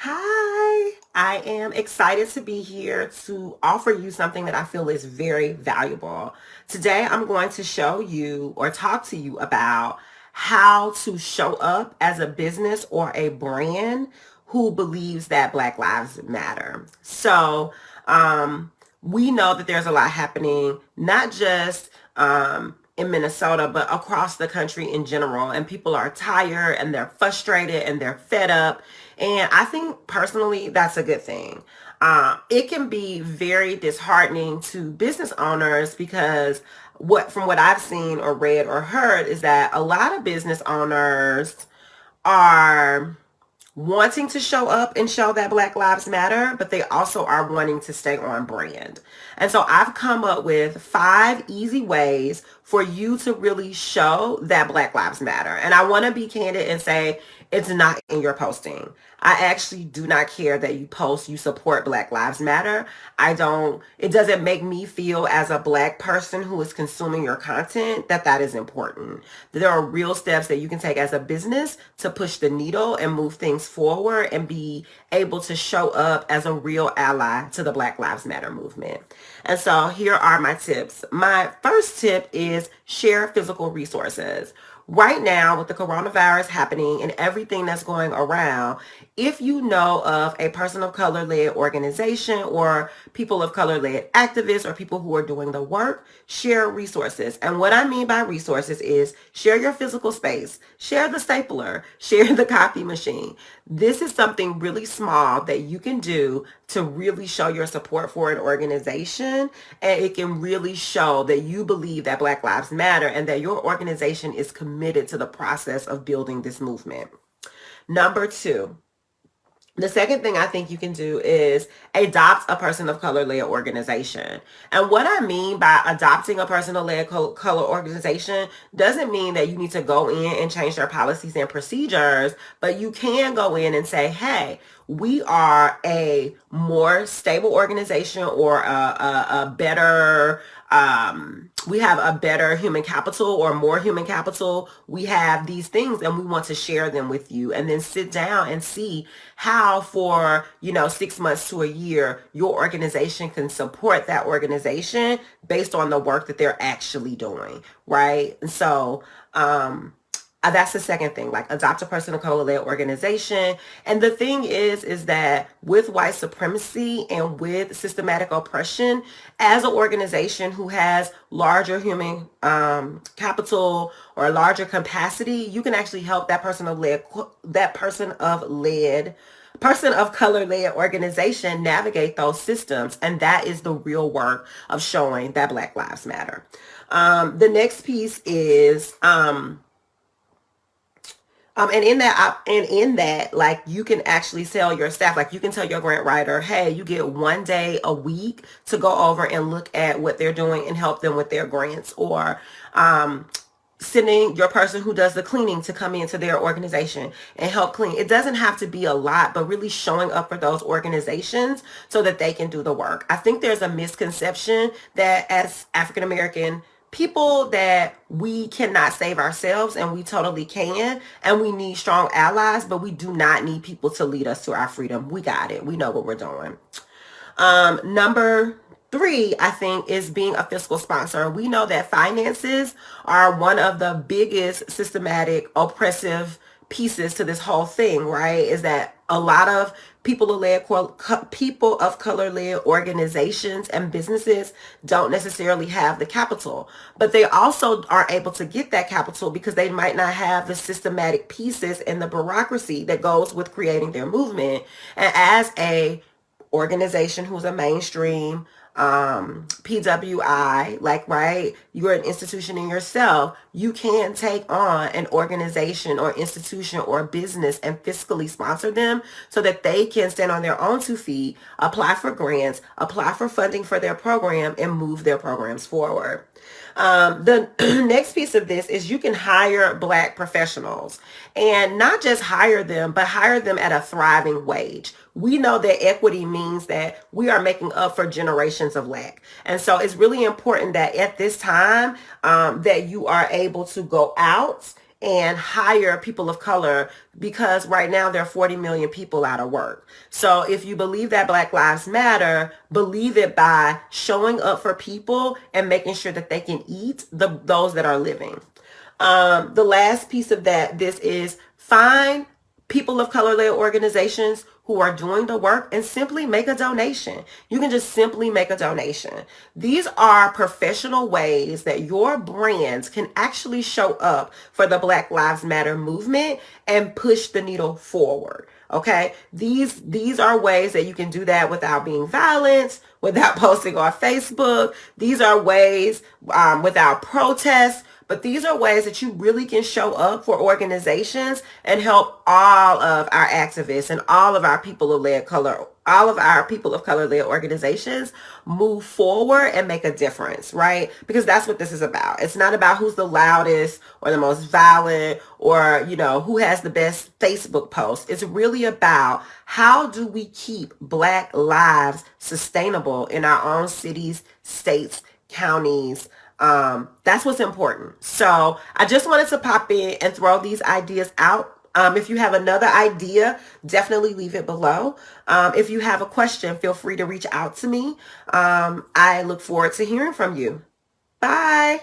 Hi, I am excited to be here to offer you something that I feel is very valuable. Today, I'm going to show you or talk to you about how to show up as a business or a brand who believes that Black Lives Matter. We know that there's a lot happening, not just in Minnesota, but across the country in general. And people are tired and they're frustrated and they're fed up. And I think personally, that's a good thing. It can be very disheartening to business owners because from what I've seen or read or heard is that a lot of business owners are wanting to show up and show that Black Lives Matter, but they also are wanting to stay on brand. And so I've come up with 5 easy ways for you to really show that Black Lives Matter. And I want to be candid and say it's not in your posting. I actually do not care that you post you support Black Lives Matter. It doesn't make me feel as a Black person who is consuming your content that is important. There are real steps that you can take as a business to push the needle and move things forward and be able to show up as a real ally to the Black Lives Matter movement. And so here are my tips. My first tip is share physical resources. Right now, with the coronavirus happening and everything that's going around, if you know of a person of color led organization or people of color led activists or people who are doing the work, share resources. And what I mean by resources is share your physical space, share the stapler, share the copy machine. This is something really small that you can do to really show your support for an organization, and it can really show that you believe that Black Lives Matter and that your organization is committed to the process of building this movement. Number two, the second thing I think you can do is adopt a person of color led organization. And what I mean by adopting a person of led color organization doesn't mean that you need to go in and change their policies and procedures, but you can go in and say, hey, we are a more stable organization or a better we have a better human capital or more human capital. We have these things and we want to share them with you, and then sit down and see how for 6 months to a year your organization can support that organization based on the work that they're actually doing, right? And so that's the second thing, like adopt a person of color led organization. And the thing is that with white supremacy and with systematic oppression, as an organization who has larger human capital or larger capacity, you can actually help that person of color led organization navigate those systems. And that is the real work of showing that Black Lives Matter. The next piece is like you can actually tell your staff, like you can tell your grant writer, hey, you get 1 day a week to go over and look at what they're doing and help them with their grants, or sending your person who does the cleaning to come into their organization and help clean. It doesn't have to be a lot, but really showing up for those organizations so that they can do the work. I think there's a misconception that as African American people that we cannot save ourselves, and we totally can, and we need strong allies, but we do not need people to lead us to our freedom. We got it. We know what we're doing. Number three, I think, is being a fiscal sponsor. We know that finances are one of the biggest systematic oppressive pieces to this whole thing, right? Is that a lot of people of color led organizations and businesses don't necessarily have the capital, but they also are able to get that capital because they might not have the systematic pieces and the bureaucracy that goes with creating their movement. And as a organization who's a mainstream PWI, like, right, you're an institution in yourself, you can take on an organization or institution or business and fiscally sponsor them so that they can stand on their own 2 feet, apply for grants, apply for funding for their program, and move their programs forward. The next piece of this is you can hire Black professionals, and not just hire them, but hire them at a thriving wage. We know that equity means that we are making up for generations of lack. And so it's really important that at this time that you are able to go out and hire people of color, because right now there are 40 million people out of work. So if you believe that Black Lives Matter, believe it by showing up for people and making sure that they can eat, those that are living. The last piece of this is find people of color led organizations who are doing the work and simply make a donation. You can just simply make a donation. These are professional ways that your brands can actually show up for the Black Lives Matter movement and push the needle forward. Okay, these are ways that you can do that without being violent, without posting on Facebook. These are ways without protest. But these are ways that you really can show up for organizations and help all of our activists and all of our people of color led organizations move forward and make a difference, right? Because that's what this is about. It's not about who's the loudest or the most violent or, who has the best Facebook post. It's really about how do we keep Black lives sustainable in our own cities, states, counties. That's what's important. So I just wanted to pop in and throw these ideas out. If you have another idea, definitely leave it below. If you have a question, feel free to reach out to me. I look forward to hearing from you. Bye.